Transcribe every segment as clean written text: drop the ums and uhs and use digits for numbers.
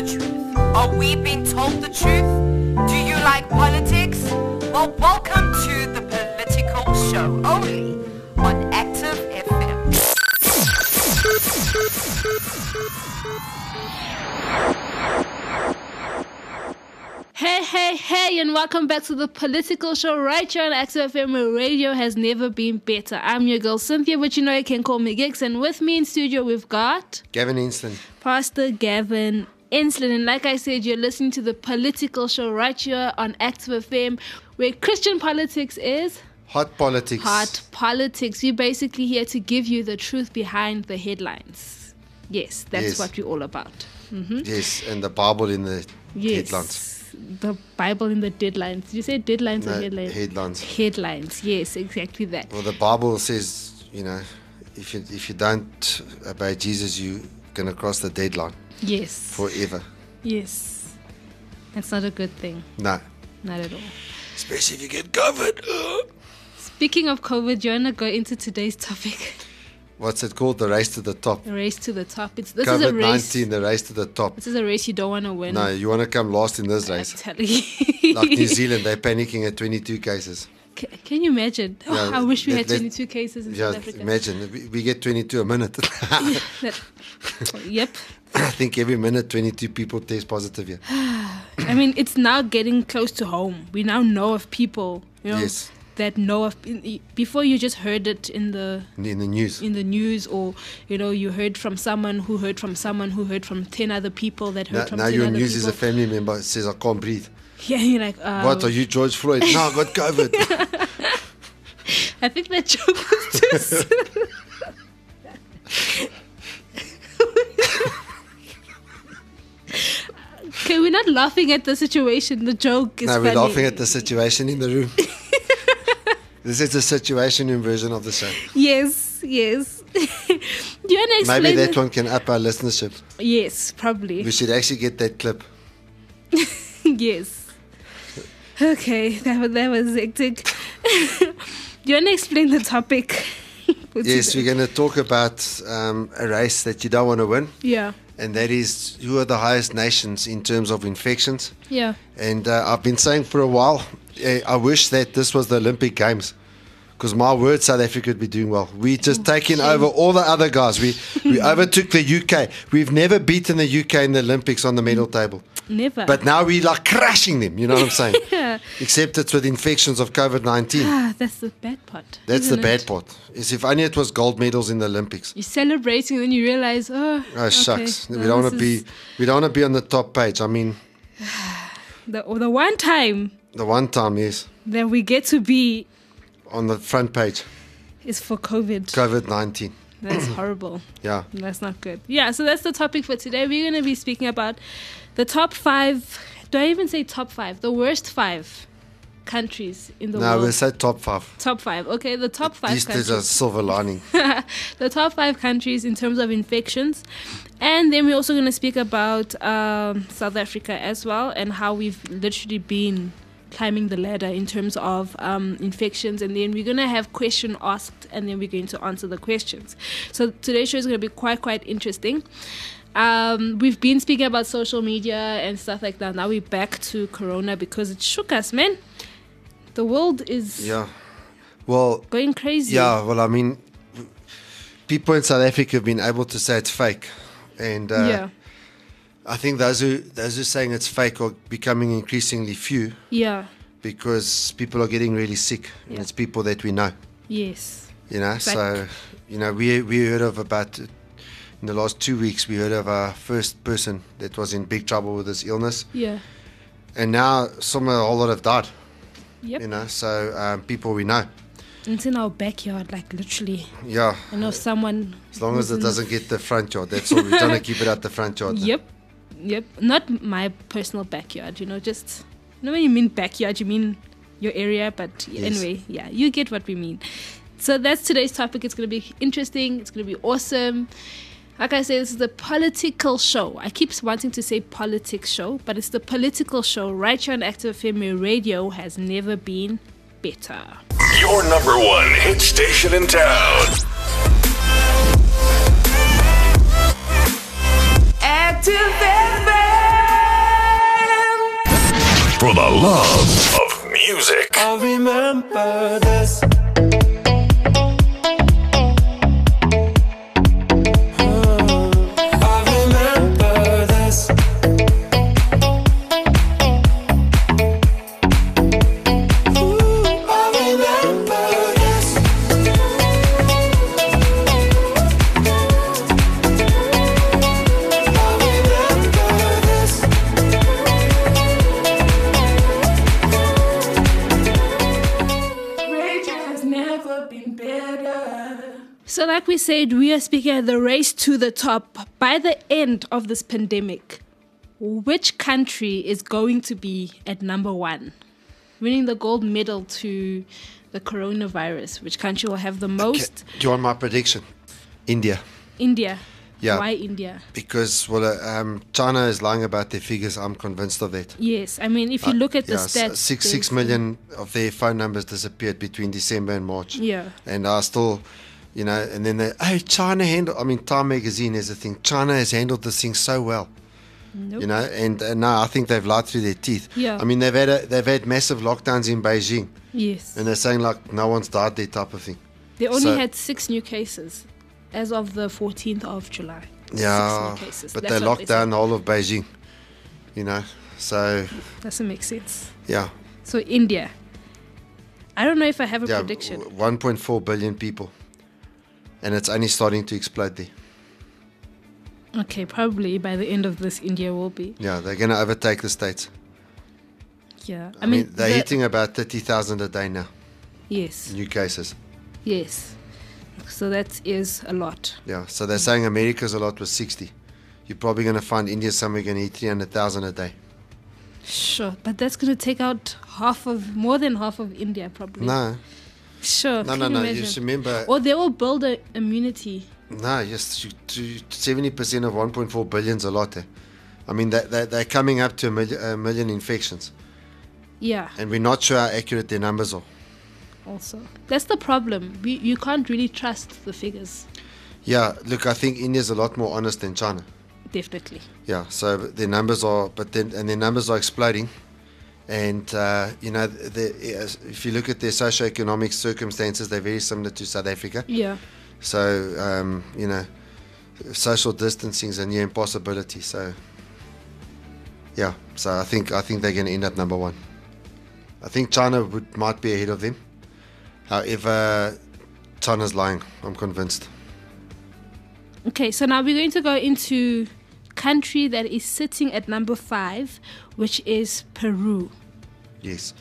the truth? Are we being told the truth? Do you like politics? Well, welcome to the Political Show, only on Active FM. Hey, and welcome back to the Political Show right here on Active FM, where radio has never been better. I'm your girl Cynthia, but you know you can call me Gix, and with me in studio we've got Gavin Ensslin. Pastor Gavin Ensslin. And like I said, you're listening to the Political Show right here on Active FM, where Christian politics is Hot politics. hot politics. We're basically here to give you the truth behind the headlines. Yes, that's what we're all about. Yes, and the Bible in the headlines. The Bible in the deadlines. Did you say deadlines or No, headlines? headlines. Headlines, yes, exactly that. Well, the Bible says, you know, if you don't obey Jesus, you're going to cross the deadline Yes. forever. Yes. That's not a good thing. No. Not at all. Especially if you get COVID. Speaking of COVID, do you want to go into today's topic? What's it called? The race to the top. The race to the top. This is a race. COVID-19, the race to the top. This is a race you don't want to win. No, you want to come last in this I'm race. telling you. Like New Zealand, they're panicking at 22 cases. Can you imagine? Oh, Yeah, I wish we had let- 22 cases in Yeah, South Africa. imagine. We get 22 a minute. Yep. I think every minute 22 people test positive here. I mean, it's now getting close to home. We now know of people, you know, Yes. that know of. Before you just heard it in the In the news. or you know, you heard from someone who heard from someone who heard from 10 other people that heard from Now 10 your other news people. is a family member that says, I can't breathe. Yeah, you're like, What, are you George Floyd? No, I got COVID. I think that joke was too soon. Okay, we're not laughing at the situation. The joke is No, funny. we're laughing at the situation in the room. This is the situation room version of the show. Yes. Do you want to explain? Maybe that one can up our listenership. Yes, probably. We should actually get that clip. Yes. Okay, that was hectic. Do you want to explain the topic? Yes, we're going to talk about a race that you don't want to win. Yeah. And that is, who are the highest nations in terms of infections? Yeah. And I've been saying for a while, I wish that this was the Olympic Games. Because my word, South Africa would be doing well. We just taking over all the other guys. We overtook the UK. We've never beaten the UK in the Olympics on the medal table. Never. But now we're like crushing them, you know what I'm saying? Yeah. Except it's with infections of COVID-19. That's the bad part. That's the isn't bad it? part. Is if only it was gold medals in the Olympics. You're celebrating and then you realize, Oh, okay, shucks. well, We don't this want to is be on the top page. I mean, the one time the one time, yes, that we get to be on the front page, is for COVID. COVID-19. That's horrible. Yeah. That's not good. Yeah, so that's the topic for today. We're going to be speaking about the top 5, do I even say top 5? The worst 5 countries in the No, world. we'll say top 5. Top 5. Okay, the top 5 At least there's a countries. silver lining. The top 5 countries in terms of infections. And then we're also going to speak about South Africa as well, and how we've literally been climbing the ladder in terms of infections. And then we're going to have question asked, and then we're going to answer the questions. So today's show is going to be quite interesting. We've been speaking about social media and stuff like that. Now we're back to Corona because it shook us, man. The world is Well, going crazy. yeah, well, I mean, people in South Africa have been able to say it's fake. And Yeah. I think those who are saying it's fake are becoming increasingly few Yeah. because people are getting really sick. And Yeah. it's people that we know, Yes. you know. Like- So, you know, we heard of about, in the last 2 weeks, we heard of our first person that was in big trouble with this illness. Yeah. And now a whole lot have died, Yep. you know. So people we know. It's in our backyard, like literally. Yeah. I know someone. As long as who's it in doesn't get the front yard, that's all. We're trying to keep it at the front yard. Yep. Not my personal backyard, you know, just. You know when you mean backyard, you mean your area, but Yes. anyway, yeah, you get what we mean. So that's today's topic. It's going to be interesting. It's going to be awesome. Like I said, this is the political show. I keep wanting to say politics show, but it's the political show right here on Active FM, where radio has never been better. Your number one hit station in town. Active FM. for the love of music. I remember this. I remember this. I remember this. I remember this. Rage has never been better. So, like we said, we are speaking at the race to the top. By the end of this pandemic, which country is going to be at number one, winning the gold medal to the coronavirus? Which country will have the most? Do you want my prediction? India. India. Yeah. Why India? Because China is lying about their figures. I'm convinced of that. Yes, I mean, if you look at the Yeah, stats, six there's- million of their phone numbers disappeared between December and March. Yeah. And I still, and then China handled. I mean, Time Magazine is a thing. China has handled this thing so well. Nope. And now I think they've lied through their teeth. Yeah. I mean, they've had massive lockdowns in Beijing, Yes. and they're saying like no one's died there type of thing. They only So- had 6 new cases as of the 14th of July. Yeah, 6 new cases. but That's they what locked said. down the whole of Beijing. So Doesn't make sense. yeah, So India. I don't know if I have a yeah, prediction. 1.4 billion people, and it's only starting to explode there. Okay, probably by the end of this, India will be. Yeah, they're going to overtake the States. Yeah. I mean, they're hitting about 30,000 a day now, Yes. new cases. Yes. So that is a lot. Yeah, so they're saying America's a lot with 60. You're probably going to find India somewhere going to hit 300,000 a day. Sure. But that's going to take out more than half of India, probably. No, Sure. no, can no, you no. imagine? You just remember, Or they will build an immunity. no, just 70% of 1.4 billion's a lot. I mean, they're coming up to a million infections, Yeah. and we're not sure how accurate their numbers are. Also, that's the problem. You can't really trust the figures. Yeah, look, I think India's a lot more honest than China. Definitely. Yeah, so their numbers are, their numbers are exploding, and if you look at their socioeconomic circumstances, they're very similar to South Africa. Yeah. So social distancing is a near impossibility. So yeah, so I think they're going to end up number one. I think China might be ahead of them. However, China's lying. I'm convinced. Okay, so now we're going to go into country that is sitting at number 5, which is Peru. Yes.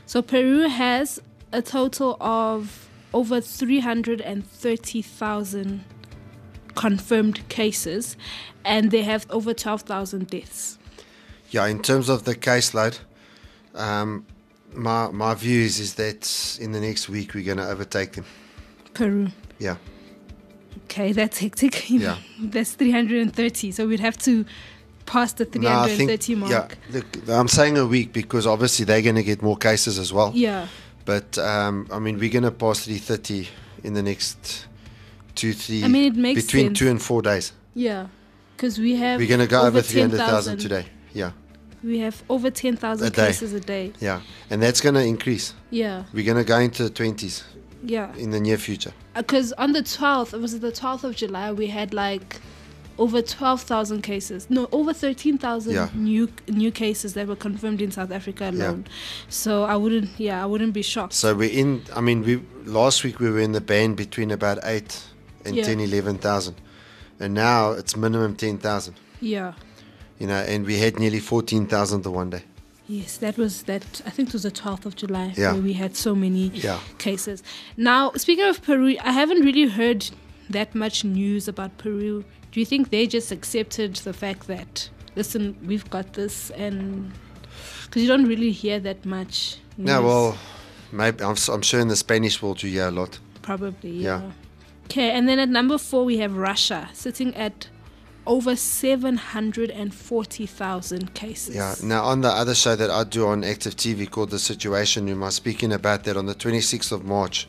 So Peru has a total of over 330,000 confirmed cases, and they have over 12,000 deaths. Yeah, in terms of the caseload, my view is that in the next week we're going to overtake them. Peru. Yeah. Okay, that's hectic. Yeah. That's 330. So we'd have to pass the 330 mark. Yeah, look, I'm saying a week because obviously they're going to get more cases as well. Yeah. But I mean, we're going to pass 330 in the next 2-3. I mean, it makes between sense. 2 and 4 days. Yeah. Because we have. We're going to go over 300,000 300,000 today. Yeah, We have over 10,000 A day. cases a day. yeah, and that's going to increase. Yeah. We're going to go into the 20s Yeah. in the near future. Because on the 12th, was it the 12th of July, we had like over 12,000 cases. No, over 13,000 Yeah. new cases that were confirmed in South Africa alone. So I wouldn't be shocked. So last week we were in the band between about 8 and Yeah. 10, 11,000, and now it's minimum 10,000. Yeah. And we had nearly 14,000 the one day. Yes, I think it was the 12th of July Yeah. where we had so many Yeah. cases. Now, speaking of Peru, I haven't really heard that much news about Peru. Do you think they just accepted the fact that, listen, we've got this, and because you don't really hear that much news? No, well, maybe I'm sure in the Spanish world you hear a lot. Probably, Yeah. yeah. Okay, and then at number 4 we have Russia, sitting at over 740,000 cases. Yeah. Now, on the other show that I do on Active TV called The Situation Room, I was speaking about that on the 26th of March.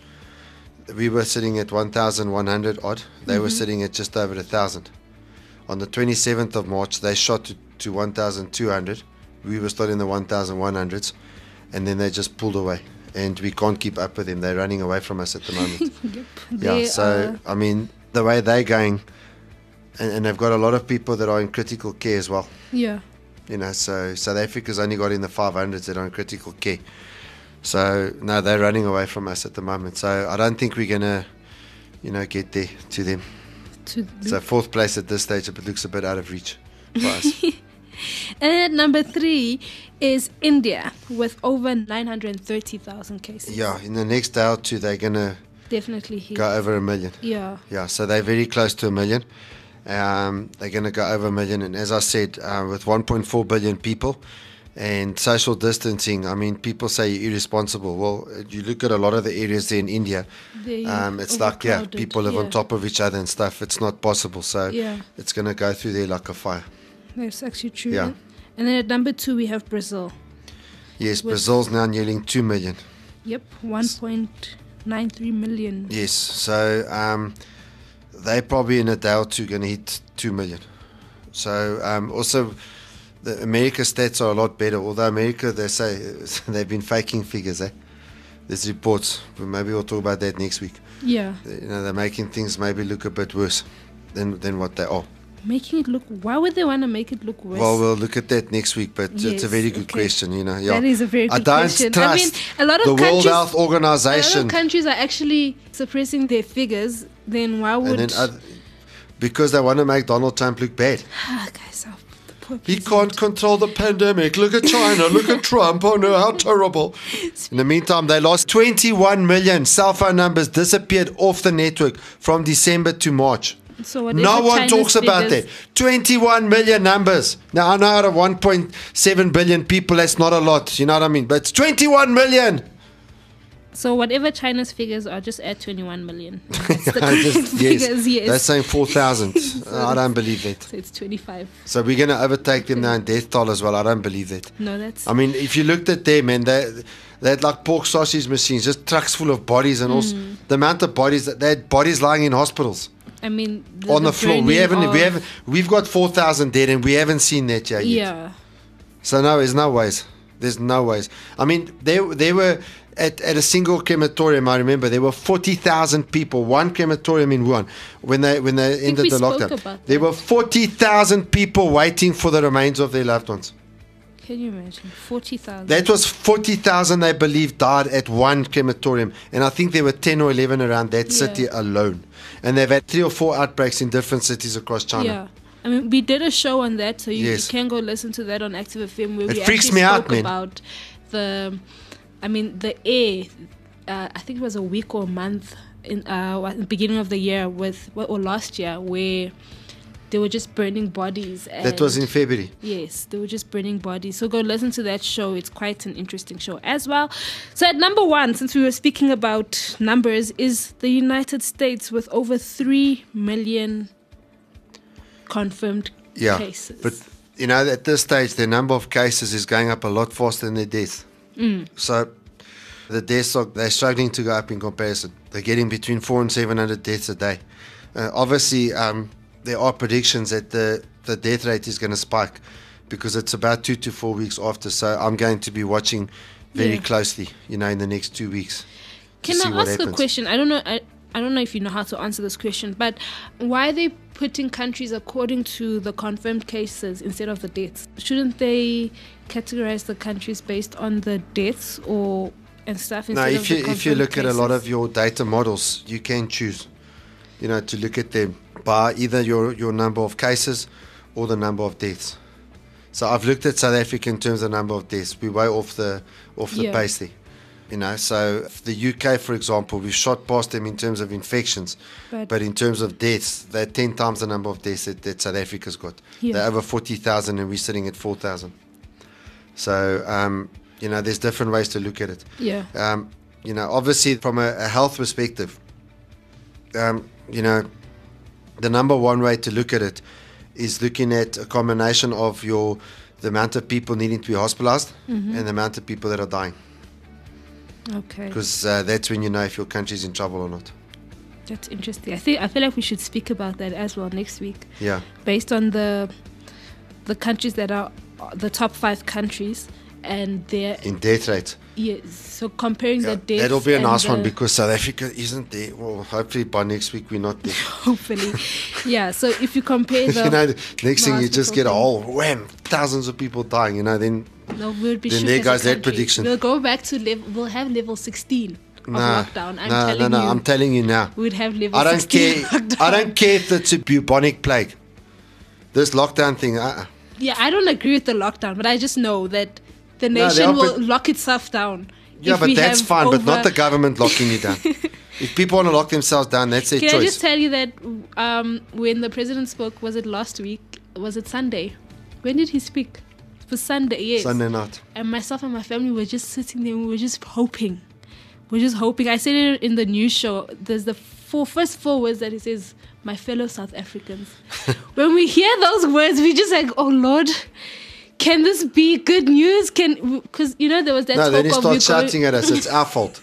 We were sitting at 1,100 odd. They were sitting at just over 1,000. On the 27th of March, they shot to 1,200, We were still in the 1,100s, and then they just pulled away, and we can't keep up with them. They're running away from us at the moment. They So I mean, the way they're going, and they've got a lot of people that are in critical care as well. yeah. You know, so South Africa's only got in the 500s that are in critical care. So no, they're running away from us at the moment. So I don't think we're gonna, get there to them. So fourth place at this stage, it looks a bit out of reach for us. And at number 3 is India with over 930,000 cases. Yeah, in the next day or two, they're gonna Definitely hit. go over 1 million. Yeah. Yeah, so they're very close to 1 million. They're going to go over 1 million. And as I said, with 1.4 billion people and social distancing, I mean, people say you're irresponsible. Well, you look at a lot of the areas there in India, it's like, people live on top of each other and stuff. It's not possible. So Yeah. it's going to go through there like a fire. That's actually true. Yeah. And then at number 2, we have Brazil. Yes, With- Brazil's now nearing 2 million. Yep, 1.93 million. Yes, so they're probably in a day or two going to hit 2 million. So also, the America stats are a lot better. Although America, they say they've been faking figures. There's reports. But maybe we'll talk about that next week. Yeah. They're making things maybe look a bit worse than what they are. Making it look. Why would they want to make it look worse? Well, we'll look at that next week. But it's a Yes, very good okay. question. Yeah. That is a very I good don't question. trust I mean, a lot of the World countries, Health a lot Organization. of countries are actually suppressing their figures. Then why would? And then because they want to make Donald Trump look bad. Guys, the poor He president. can't control the pandemic. Look at China. Look at Trump. Oh no, how terrible. In the meantime, they lost 21 million. Cell phone numbers disappeared off the network from December to March. So whatever No one China's talks about figures- that. 21 million numbers. Now, I know out of 1.7 billion people, that's not a lot. You know what I mean? But it's 21 million. So whatever China's figures are, just add 21 million. That's the correct Just, figures, yes. They're saying 4,000. I don't believe that. So it's 25. So we're going to overtake them now in death toll as well. I don't believe that. No, that's... I mean, if you looked at them, man, they had like pork sausage machines, just trucks full of bodies, and also the amount of bodies that they had bodies lying in hospitals I mean... on the floor. burning of- We've got 4,000 dead, and we haven't seen that yet. Yeah. So no, there's no ways. There's no ways. I mean, they were at a single crematorium. I remember there were 40,000 people. One crematorium in Wuhan when they ended we the spoke lockdown. about There that. were 40,000 people waiting for the remains of their loved ones. Can you imagine? 40,000. That was 40,000 they believe died at one crematorium. And I think there were 10 or 11 around that city alone. And they've had 3 or 4 outbreaks in different cities across China. Yeah. I mean, we did a show on that, so you Yes. can go listen to that on Active FM where It we freaks actually me out, spoke man. about the air. I think it was a week or a month in the beginning of the year or last year where they were just burning bodies. That was in and- February. Yes, they were just burning bodies. So go listen to that show. It's quite an interesting show as well. So at number 1, since we were speaking about numbers, is the United States with over 3 million confirmed cases. But at this stage, the number of cases is going up a lot faster than the deaths. So the deaths they're struggling to go up in comparison. They're getting between 400 and 700 deaths a day. Obviously, there are predictions that the death rate is going to spike because it's about 2 to 4 weeks after. So I'm going to be watching very closely, in the next 2 weeks. to Can see I what ask a happens. question? I don't know. I don't know if you know how to answer this question, but why are they putting countries according to the confirmed cases instead of the deaths? Shouldn't they categorize the countries based on the deaths and stuff? No, Instead if of the you confirmed look at a lot cases? of your data models, you can choose, to look at them by either your number of cases or the number of deaths. So I've looked at South Africa in terms of number of deaths. We're way off the Yeah. pace there. So the UK, for example, we've shot past them in terms of infections, but in terms of deaths, they're 10 times the number of deaths that South Africa's got. Yeah. They're over 40,000 and we're sitting at 4,000. So, there's different ways to look at it. Yeah. Obviously from a health perspective, the number one way to look at it is looking at a combination of the amount of people needing to be hospitalized and the amount of people that are dying. Okay. Because that's when you know if your country's in trouble or not. That's interesting. I feel like we should speak about that as well next week. Yeah. Based on the countries that are the top 5 countries, and they're In death rate. yes. So comparing the deaths, That'll be a and nice one the- because South Africa isn't there. Well, hopefully by next week we're not there. hopefully, yeah. So if you compare the, You know, the next thing you just get a hospital whole wham, thousands of people dying. You know, then no, we'll be then shook there as a goes that country. prediction. We'll go back to level. We'll have level 16 of lockdown. I'm telling you, I'm telling you now. we'd have level I don't 16 care. lockdown. I don't care if it's a bubonic plague. This lockdown thing. Yeah, I don't agree with the lockdown, but I just know that the No, nation the will oppo- lock itself down. Yeah, if but we that's have fine. But not over- the government locking you down. If people want to lock themselves down, that's their Can choice. I just tell you that when the president spoke, was it last week? Was it Sunday? When did he speak? It was Sunday, yes. Sunday night. And myself and my family were just sitting there and we were just hoping. We're just hoping. I said it in the news show. There's the first four words that he says, my fellow South Africans. When we hear those words, we just like, oh Lord, can this be good news? Because, you know, there was that No, talk then he of starts shouting at us. It's our fault.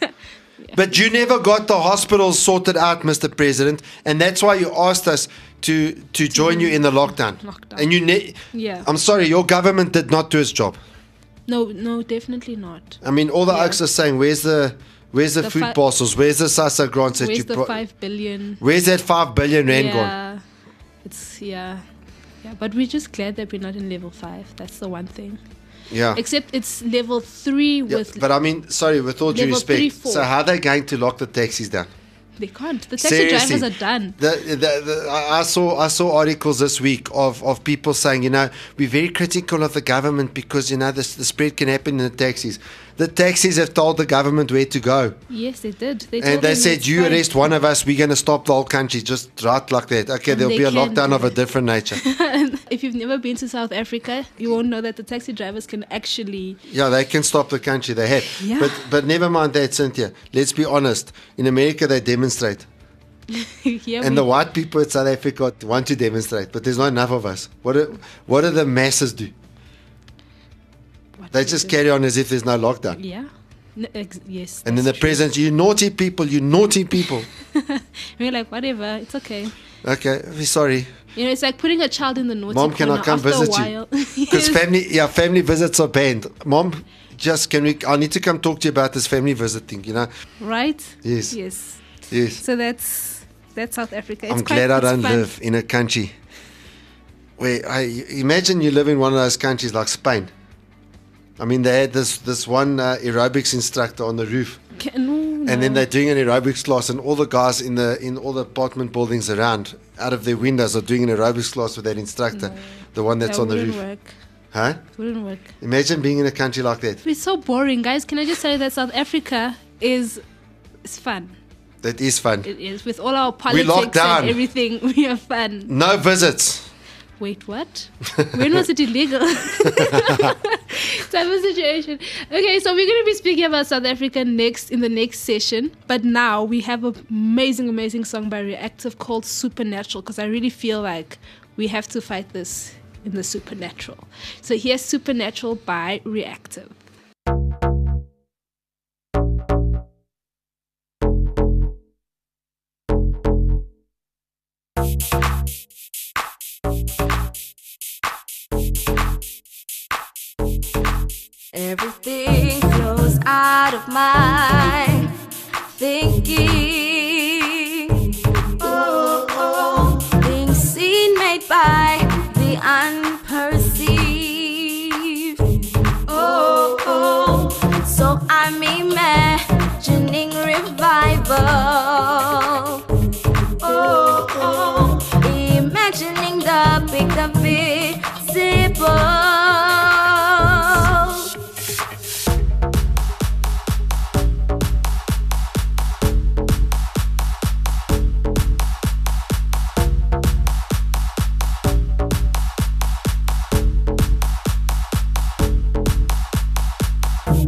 But you never got the hospitals sorted out, Mr. President, and that's why you asked us to join you in the lockdown. And Yeah. I'm sorry, your government did not do its job. No, definitely not. I mean, all the Yeah. oaks are saying, where's the The food fi- parcels? Where's the SASSA grants that Where's you the brought? 5 billion? Where's that 5 billion rand gone? Yeah, it's yeah. But we're just glad that we're not in level 5. That's the one thing. Yeah. Except it's level 3 Yeah, with. but I mean, sorry, with all due level respect, 3, 4. so how are they going to lock the taxis down? They can't. The taxi Seriously. drivers are done. I saw articles this week of people saying, you know, we're very critical of the government because, you know, the spread can happen in the taxis. The taxis have told the government where to go. Yes, they did. They And told they them said, it's you fine. arrest one of us, we're going to stop the whole country. Just right like that. Okay, And there'll they be a can lockdown do of a that. different nature. If you've never been to South Africa, you won't know that the taxi drivers can actually. Yeah, they can stop the country. They have. Yeah. But never mind that, Cynthia. Let's be honest. In America, they demonstrate. Here And we- the white people in South Africa want to demonstrate, but there's not enough of us. What do the masses do? what They is just it? carry on as if there's no lockdown. Yeah. Yes. And then that's the true. president, you naughty people, you naughty people. We're like, whatever, it's okay. Okay, we're sorry. You know, it's like putting a child in the naughty Mom, can I corner come after visit a you? while. Because Yes. family visits are banned. Mom, just I need to come talk to you about this family visit thing, you know? Right? Yes. Yes. Yes. So that's South Africa. I'm glad I don't live in a country where imagine you live in one of those countries like Spain. I mean, they had this one aerobics instructor on the roof. And then they're doing an aerobics class, and all the guys in all the apartment buildings around, out of their windows, are doing an aerobics class with that instructor, the one that's on the roof. Work. Huh? It wouldn't work. Imagine being in a country like that. It's so boring, guys. Can I just tell you that South Africa is fun. That is fun. It is with all our We politics locked down. and everything. We are fun. No visits. Wait, what? When was it illegal? Type of situation. Okay, so we're going to be speaking about South Africa in the next session. But now we have an amazing, amazing song by Reactive called Supernatural, because I really feel like we have to fight this in the supernatural. So here's Supernatural by Reactive. Everything flows out of my thinking. Oh, things seen made by the unperceived. Oh, so I'm imagining revival. Oh, imagining the visible.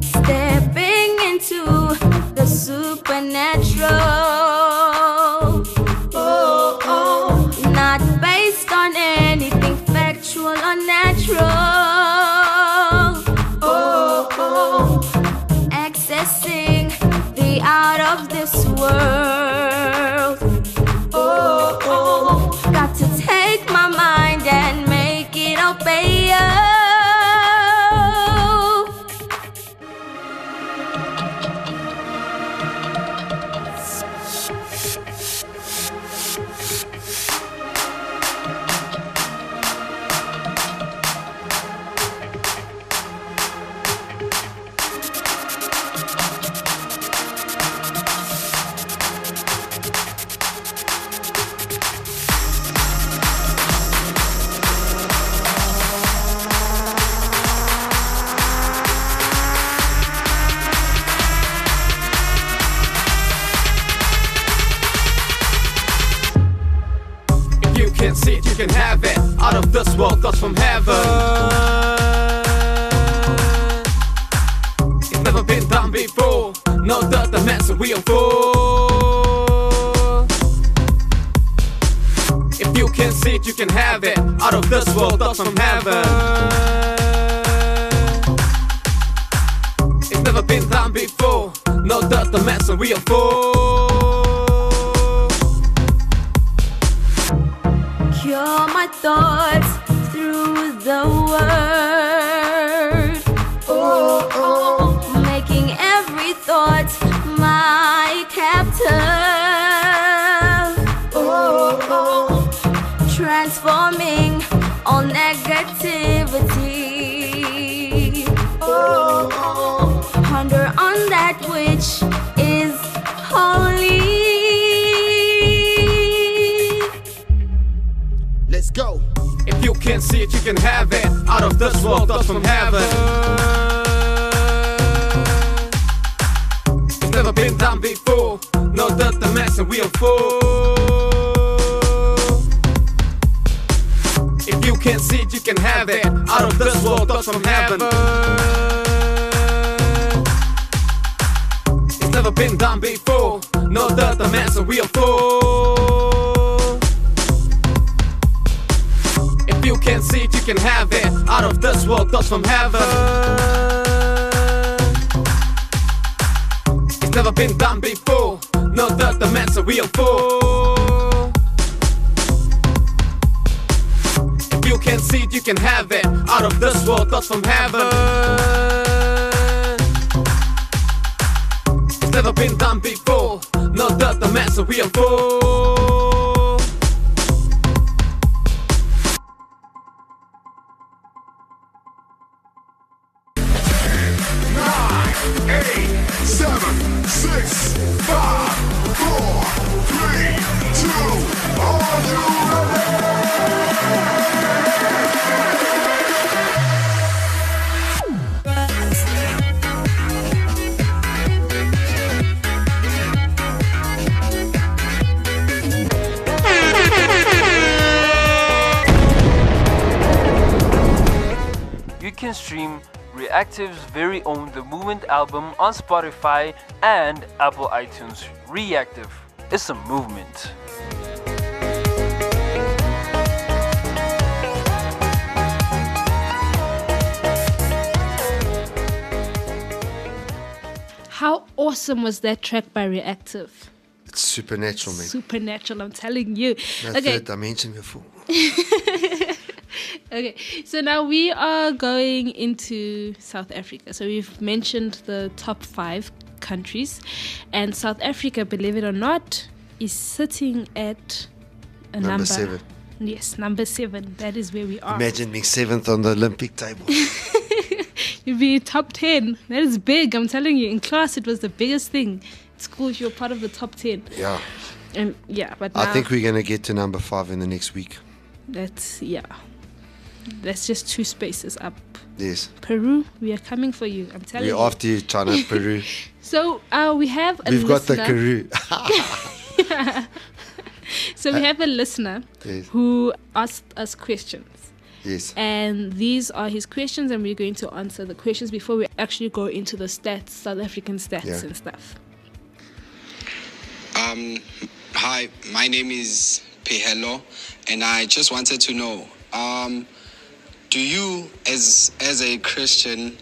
Stepping into thoughts from heaven. It's never been done before. No doubt the mess we are for. If you can see it, you can have it. Out of this world, thoughts from heaven. It's never been done before. No doubt the mess we are for. Cure my thoughts through the word. Oh, oh, making every thought my captive. Oh, oh, transforming all negativity. Oh, oh, ponder on that which is holy. Let's go. If you can see it, you can have it. Out of this world, thoughts from heaven. It's never been done before. No doubt the mess and we are full. If you can see it, you can have it. Out of this world, thoughts from heaven. It's never been done before. No doubt the mess and we are full. If you can see it, you can have it. Out of this world, thoughts from heaven. It's never been done before. No doubt the mess and we are full. If you can see it, you can have it. Out of this world, thoughts from heaven. It's never been done before. No doubt the mess and we are full. 7, 6, 5, 4, 3, 2, are you You can stream Reactive's very own The Movement album on Spotify and Apple iTunes. Reactive, it's a movement. How awesome was that track by Reactive? It's supernatural, man. Supernatural, I'm telling you. That's Okay. third dimension before. Okay, so now we are going into South Africa. So we've mentioned the top 5 countries, and South Africa, believe it or not, is sitting at a number 7. Yes, number 7. That is where we are. Imagine being 7th on the Olympic table. You'd be top 10. That is big. I'm telling you. In class, it was the biggest thing. At school, you're part of the top 10. Yeah. And yeah, but now I think we're going to get to number 5 in the next week. that's That's just 2 spaces up. Yes. Peru, we are coming for you. I'm telling We're you. after you, China, Peru. So we have a We've got the listener. Peru. So we have a listener Yes. who asked us questions. Yes. And these are his questions, and we're going to answer the questions before we actually go into the stats, South African stats Yeah. and stuff. Hi, my name is Pehelo, and I just wanted to know, do you, as a Christian,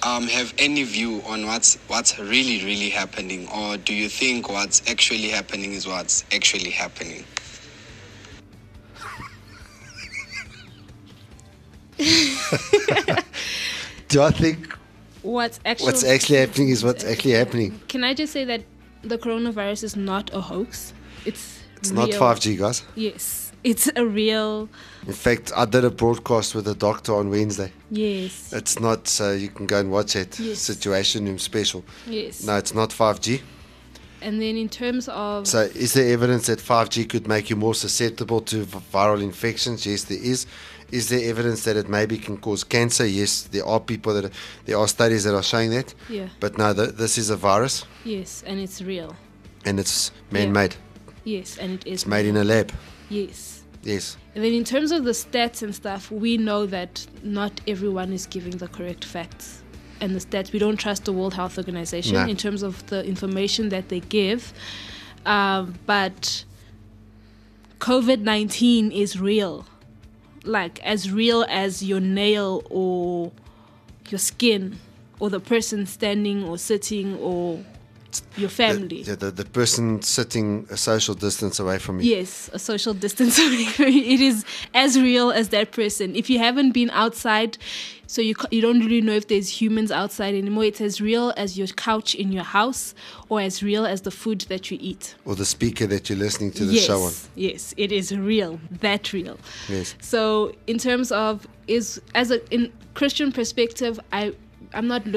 have any view on what's really happening, or do you think what's actually happening is what's actually happening? Do I think What's what's actually happening is what's actually happening? Can I just say that the coronavirus is not a hoax? It's not real. 5G, guys. Yes, it's a real. In fact, I did a broadcast with a doctor on Wednesday. Yes. It's not, so you can go and watch it. Yes. Situation Room Special. Yes. No, it's not 5G. And then in terms of So is there evidence that 5G could make you more susceptible to viral infections? Yes, there is. Is there evidence that it maybe can cause cancer? Yes, there are there are studies that are showing that. Yeah. But no, this is a virus, yes, and it's real. and it's man-made. Yes, and it is. It's made in a lab. Yes. Yes. And then in terms of the stats and stuff, we know that not everyone is giving the correct facts. And the stats, we don't trust the World Health Organization No. in terms of the information that they give. But COVID-19 is real. Like as real as your nail or your skin or the person standing or sitting or your family. The person sitting a social distance away from you. Yes, a social distance. It is as real as that person. If you haven't been outside, so you don't really know if there's humans outside anymore. It's as real as your couch in your house or as real as the food that you eat. Or the speaker that you're listening to the show on. Yes, it is real, that real. Yes. So in terms of in Christian perspective,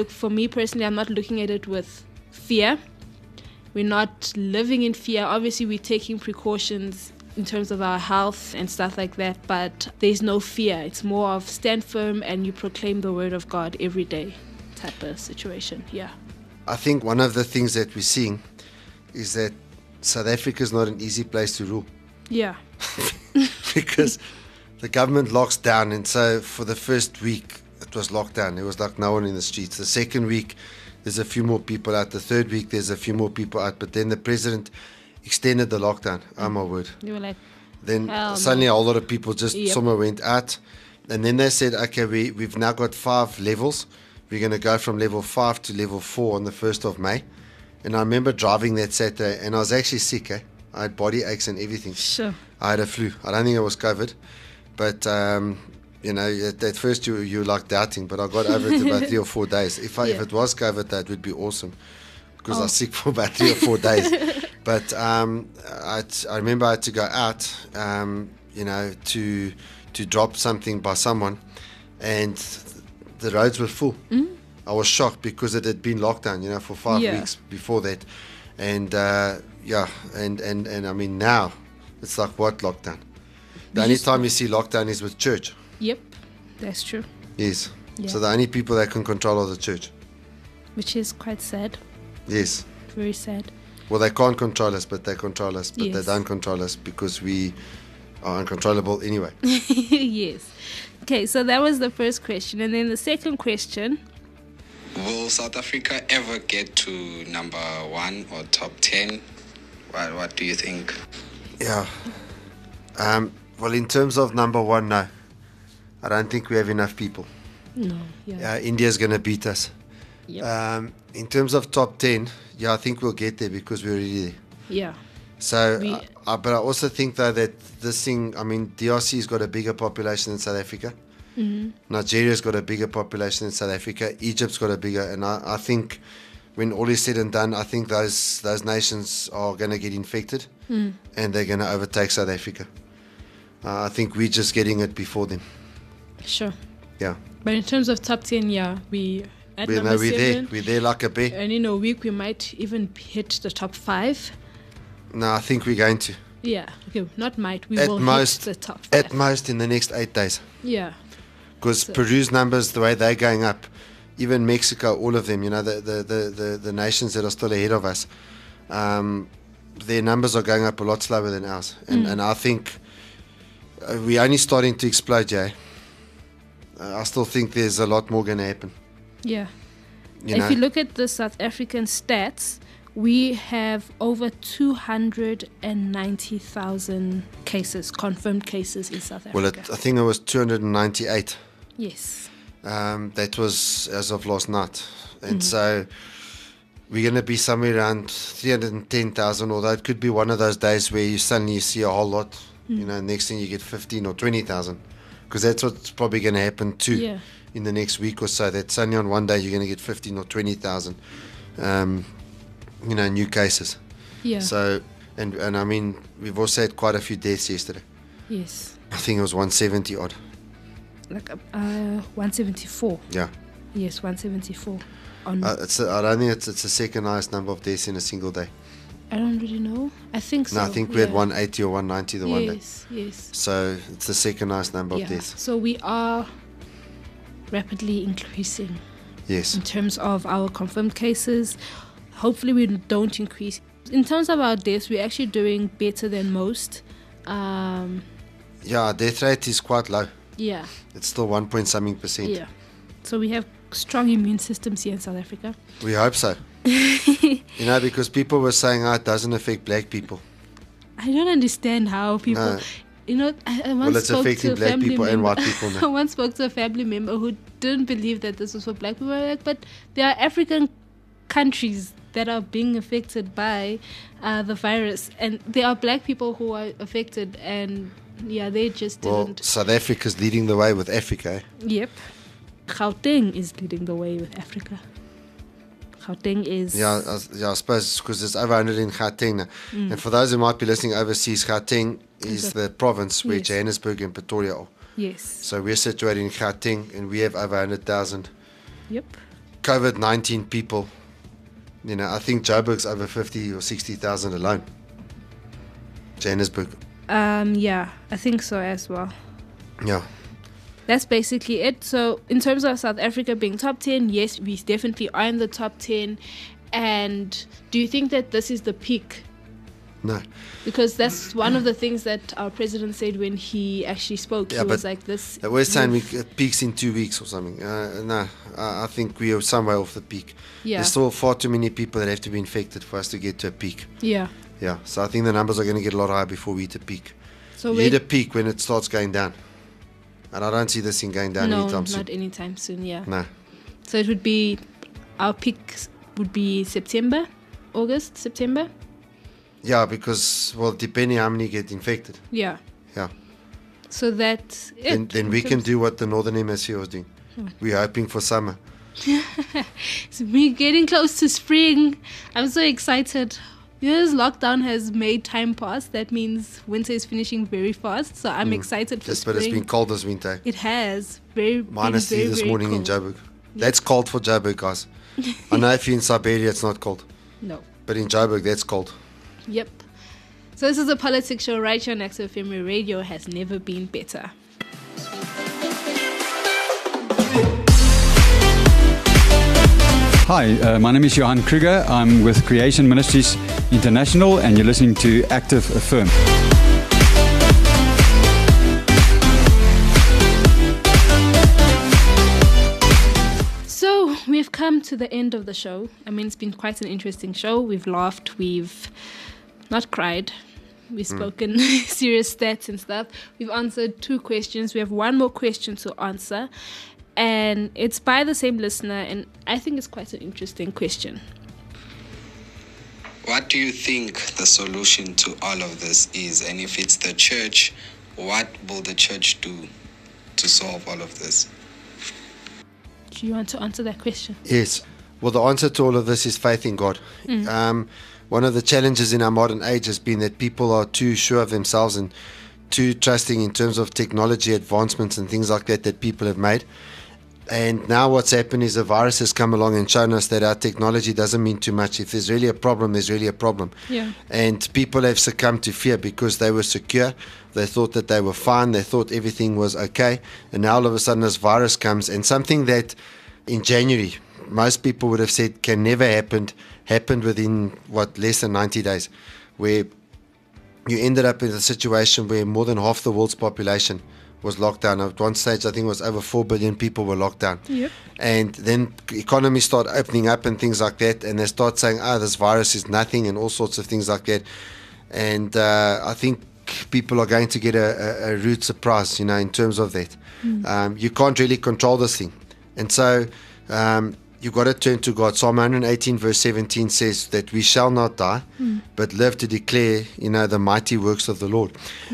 for me personally, I'm not looking at it with fear. We're not living in fear. Obviously, we're taking precautions in terms of our health and stuff like that, but there's no fear. It's more of stand firm and you proclaim the word of God every day type of situation. Yeah. I think one of the things that we're seeing is that South Africa is not an easy place to rule. Yeah. Because the government locks down, and so for the first week it was locked down. There was like no one in the streets. The second week there's a few more people out. The third week there's a few more people out, but then the president extended the lockdown. Oh my word. You were like, then hell suddenly no. a lot of people just somewhere went out, and then they said, okay, we've now got 5 levels. We're going to go from level 5 to level 4 on the 1st of May. And I remember driving that Saturday, and I was actually sick. I had body aches and everything. Sure. I had a flu. I don't think it was COVID, but at first you were like doubting, but I got over it about 3 or 4 days. If it was COVID, that would be awesome, because I was sick for about 3 or 4 days. But I remember I had to go out, to drop something by someone, and the roads were full. I was shocked because it had been locked down, for 5 weeks before that, and and I mean now it's like what lockdown? The only time you see lockdown is with church. Yep, that's true. Yes. Yeah. So the only people that can control are the church. Which is quite sad. Yes. Very sad. Well, they can't control us, but they control us. But they Yes. don't control us because we are uncontrollable anyway. Yes. Okay, so that was the first question. And then the second question. Will South Africa ever get to number 1 or top 10? What do you think? Yeah. Well, in terms of number 1, no. I don't think we have enough people. No. Yeah. India's going to beat us. Yep. In terms of top 10, I think we'll get there because we're already there. Yeah. So, We- but I also think though that this thing, I mean, DRC's got a bigger population than South Africa. Nigeria's got a bigger population than South Africa. Egypt's got a bigger, and I think when all is said and done, I think those nations are going to get infected, and they're going to overtake South Africa. I think we're just getting it before them. Sure. Yeah. But in terms of top 10, we're at number 7. There. We're there like a bear. And in a week, we might even hit the top 5. No, I think we're going to. Yeah. Okay, not might. We At will most, hit the top 5. At most in the next 8 days. Yeah. Because Peru's numbers, the way they're going up, even Mexico, all of them, the nations that are still ahead of us, their numbers are going up a lot slower than ours. And I think we're only starting to explode, Jay. I still think there's a lot more going to happen. Yeah. If you look at the South African stats, we have over 290,000 cases, confirmed cases in South Africa. Well, I think it was 298. Yes. That was as of last night. And so we're going to be somewhere around 310,000, although it could be one of those days where you suddenly see a whole lot. Next thing you get 15 or 20,000. Because that's what's probably going to happen too in the next week or so. That suddenly on one day you're going to get 15 or 20,000, new cases. Yeah. So, and I mean, we've also had quite a few deaths yesterday. Yes. I think it was 170 odd. Like 174. Yeah. Yes, 174. I don't think it's the second highest number of deaths in a single day. I don't really know. I think so. No, I think we had 180 or 190 the one day. Yes. So it's the second highest number of deaths. So we are rapidly increasing. Yes. In terms of our confirmed cases. Hopefully we don't increase. In terms of our deaths, we're actually doing better than most. Yeah, death rate is quite low. Yeah. It's still 1 point something percent. Yeah. So we have strong immune systems here in South Africa. We hope so. You know, because people were saying, it doesn't affect black people. I don't understand how people. No. You know, I once Well, it's spoke affecting to a black family people and member. white people now. I once spoke to a family member who didn't believe that this was for black people. Like, but there are African countries that are being affected by the virus, and there are black people who are affected, and yeah, they just Well, didn't. South Africa's leading the way with Africa. Eh? Yep. Gauteng is leading the way with Africa. Gauteng is. Yeah, I suppose because there's over 100 in Gauteng now. And for those who might be listening overseas, Gauteng is the province where Yes. Johannesburg and Pretoria are. Yes. So we're situated in Gauteng and we have over 100,000 Yep. COVID-19 people. You know, I think Joburg's over 50 or 60,000 alone. Johannesburg. Yeah, I think so as well. Yeah. That's basically it. So, in terms of South Africa being top 10, yes, we definitely are in the top 10. And do you think that this is the peak? No. Because that's one of the things that our president said when he actually spoke. Yeah, He was but like, this. We're saying it peaks in 2 weeks or something. No, I think we are somewhere off the peak. Yeah. There's still far too many people that have to be infected for us to get to a peak. Yeah. Yeah, so I think the numbers are going to get a lot higher before we hit a peak. So, You hit a peak when it starts going down. And I don't see this thing going down no, anytime soon. not anytime soon, yeah. No. So, it would be, our peak would be September, September? Yeah, because, well, depending how many get infected. Yeah. Yeah. So that's it. Then we can do what the Northern Hemisphere was doing. We're hoping for summer. So we're getting close to spring. I'm so excited. This lockdown has made time pass. That means winter is finishing very fast. So I'm excited for Yes, spring. but it's been cold this winter. It has. Very Minus been 3 very, this very morning in cold. Joburg. That's cold for Joburg, guys. I know if you're in Siberia, it's not cold. No. But in Joburg, that's cold. Yep. So this is a politics show right here on Active FM, where radio has never been better. Hi, my name is Johan Kruger. I'm with Creation Ministries International, and you're listening to Active FM. So we've come to the end of the show. I mean, it's been quite an interesting show. We've laughed, we've not cried, we've spoken serious stats and stuff. We've answered 2 questions. We have one more question to answer, and it's by the same listener, and I think it's quite an interesting question. What do you think the solution to all of this is? And if it's the church, what will the church do to solve all of this? Do you want to answer that question? Yes. Well, the answer to all of this is faith in God. One of the challenges in our modern age has been that people are too sure of themselves and too trusting in terms of technology advancements and things like that people have made. And now what's happened is a virus has come along and shown us that our technology doesn't mean too much. If there's really a problem, there's really a problem. Yeah. And people have succumbed to fear because they were secure. They thought that they were fine. They thought everything was okay. And now all of a sudden this virus comes, and something that in January most people would have said can never happen, happened within, less than 90 days, where you ended up in a situation where more than half the world's population was locked down. At one stage, I think it was over 4 billion people were locked down. Yep. And then economies start opening up and things like that, and they start saying, this virus is nothing, and all sorts of things like that. And I think people are going to get a rude surprise, in terms of that. You can't really control this thing. And so you've got to turn to God. Psalm 118 verse 17 says that we shall not die, but live to declare, the mighty works of the Lord.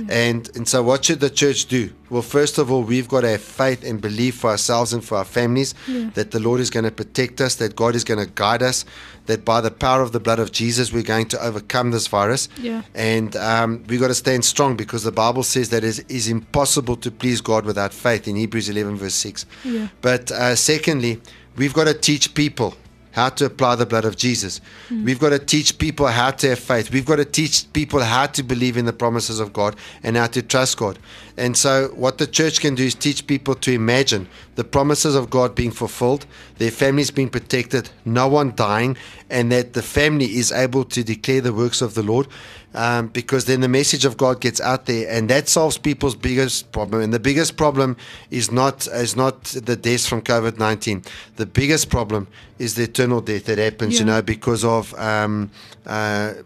And so what should the church do? Well, first of all, we've got to have faith and believe for ourselves and for our families that the Lord is going to protect us, that God is going to guide us, that by the power of the blood of Jesus, we're going to overcome this virus. Yeah. And we've got to stand strong, because the Bible says that it is impossible to please God without faith in Hebrews 11 verse 6. Yeah. But secondly, we've got to teach people how to apply the blood of Jesus. We've got to teach people how to have faith. We've got to teach people how to believe in the promises of God and how to trust God. And so what the church can do is teach people to imagine the promises of God being fulfilled, their families being protected, no one dying, and that the family is able to declare the works of the Lord, because then the message of God gets out there, and that solves people's biggest problem. And the biggest problem is not the deaths from COVID-19. The biggest problem is the eternal death that happens, because of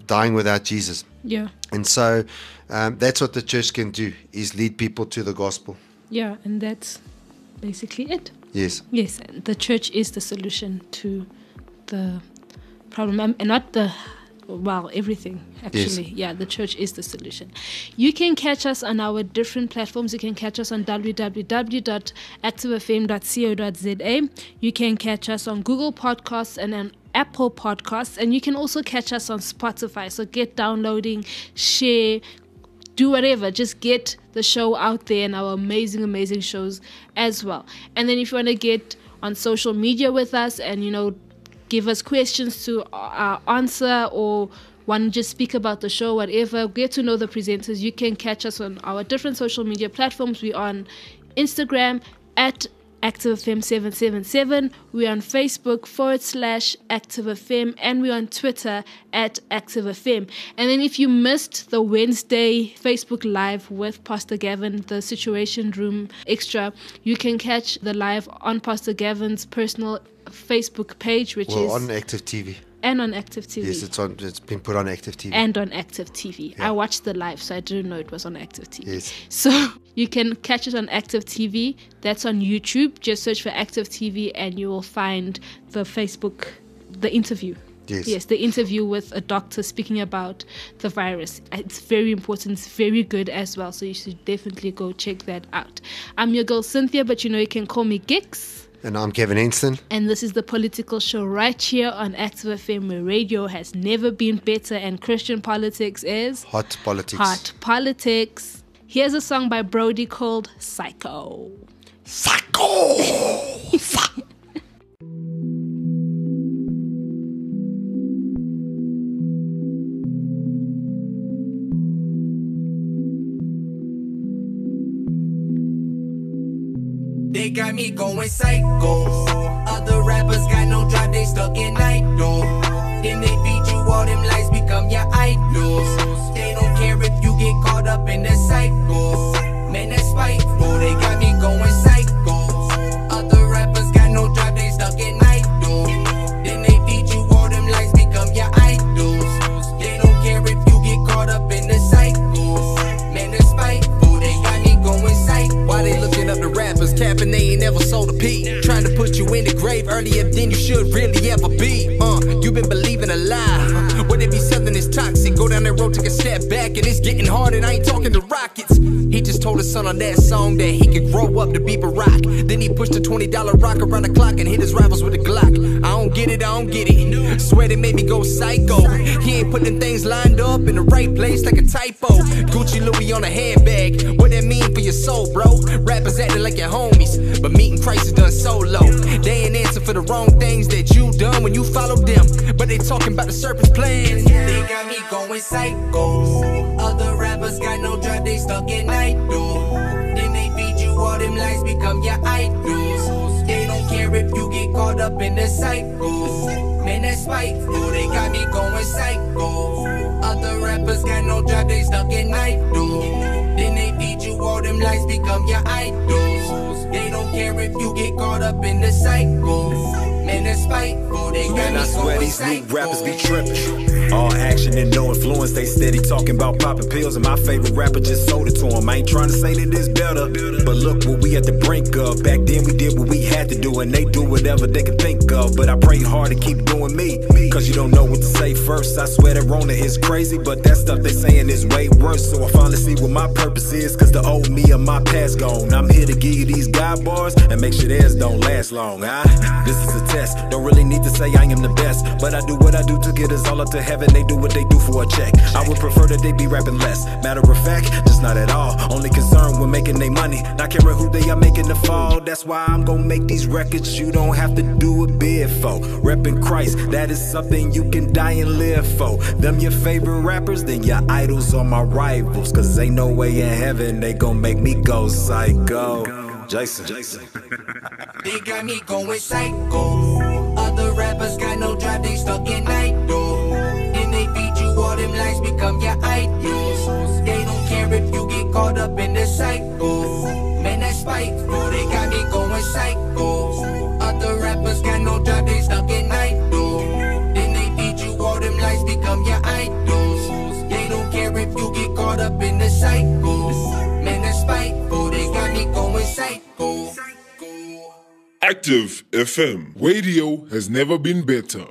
dying without Jesus. Yeah. And so that's what the church can do, is lead people to the gospel. Yeah, and that's basically it. Yes. Yes, the church is the solution to the problem, and not everything, actually. Yes. Yeah, the church is the solution. You can catch us on our different platforms. You can catch us on www.activefm.co.za. You can catch us on Google Podcasts and on Apple Podcasts, and you can also catch us on Spotify. So get downloading, share, do whatever. Just get the show out there and our amazing, amazing shows as well. And then if you want to get on social media with us and, give us questions to answer, or want to just speak about the show, whatever, get to know the presenters, you can catch us on our different social media platforms. We're on Instagram at ActiveFM777. We're on Facebook /ActiveFM, and we're on Twitter at ActiveFM. And then if you missed the Wednesday Facebook Live with Pastor Gavin, the Situation Room Extra, you can catch the live on Pastor Gavin's personal Facebook page, which is on Active TV. And on Active TV. Yes, it's been put on Active TV. And on Active TV. Yeah. I watched the live, so I didn't know it was on Active TV. Yes. So you can catch it on Active TV. That's on YouTube. Just search for Active TV and you will find the interview. Yes. Yes, the interview with a doctor speaking about the virus. It's very important. It's very good as well. So you should definitely go check that out. I'm your girl Cynthia, but you can call me Gix. And I'm Kevin Enston. And this is the Political Show right here on Active FM, where radio has never been better and Christian politics is hot politics. Hot politics. Here's a song by Brody called Psycho. Psycho! They got me going psycho. Other rappers got no drive, they stuck in idle. Then they feed you all them lies, become your idols. They don't care if you get caught up in the cycle. Man, that's spiteful. They got me going psycho. Other rappers got no drive, they stuck in idle. Then they feed you all them lies, become your idols. They don't care if you get caught up in the cycle. Man, that's spiteful. They got me going psycho. Why they looking up the rappers, capping they ain't never sold a peep, trying to put you in the grave earlier than you should really ever be. You been believing a lie. Would it be something that's toxic? Go down that road, take a step back, and it's getting hard, and I ain't talking to rockets. He just told his son on that song that he could grow up to be Barack. Then he pushed a $20 rock around the clock and hit his rivals with a Glock. I don't get it. Swear they made me go psycho. He ain't putting things lined up in the right place like a typo. Gucci Louis on a handbag. What that mean for your soul, bro? Rappers acting like your homies, but meeting Christ is done solo. They ain't answer for the wrong things that you done when you followed them, but they talking about the serpent's plans. They got me going psycho. Other rappers got no drive, they stuck in idle. Then they feed you all them lies, become your idols. They don't care if you get caught up in the cycle. Man, that's spiteful. They got me going psycho. Other rappers got no drive, they stuck in idle. Then they feed you all them lies, become your idols. They don't care if you get caught up in the cycle. Man, that's spiteful. They got Man, I me swear going these new psycho. rappers be tripping. All action and no influence, they steady talking about popping pills. And my favorite rapper just sold it to him. I ain't trying to say that it's better, but look what we at the brink of. Back then we did what we had to do, and they do whatever they can think of. But I pray hard to keep doing me, cause you don't know what to say first. I swear that Rona is crazy, but that stuff they saying is way worse. So I finally see what my purpose is, cause the old me of my past gone. I'm here to give you these God bars and make sure theirs don't last long. This is a test. Don't really need to say I am the best, but I do what I do to get us all up to heaven. They do what they do for a check. I would prefer that they be rapping less. Matter of fact, just not at all. Only concerned with making their money, not caring who they are making the fall. That's why I'm gonna make these records you don't have to do a bid for. Reppin' Christ, that is something you can die and live for. Them your favorite rappers, then your idols are my rivals. Cause ain't no way in heaven they gon' make me go psycho. Jason. They got me going psycho. Other rappers got no drive, they stuck in idle. Then they feed you all them lies, become your idols. They don't care if you get caught up in the cycle. Man, that's spiteful. They got me going psycho. Other rappers got no drive, they stuck in idle. Then they feed you all them lies, become your idols. They don't care if you get caught up in the cycle. Man, that's spiteful. They got me going psycho. Active FM. Radio has never been better.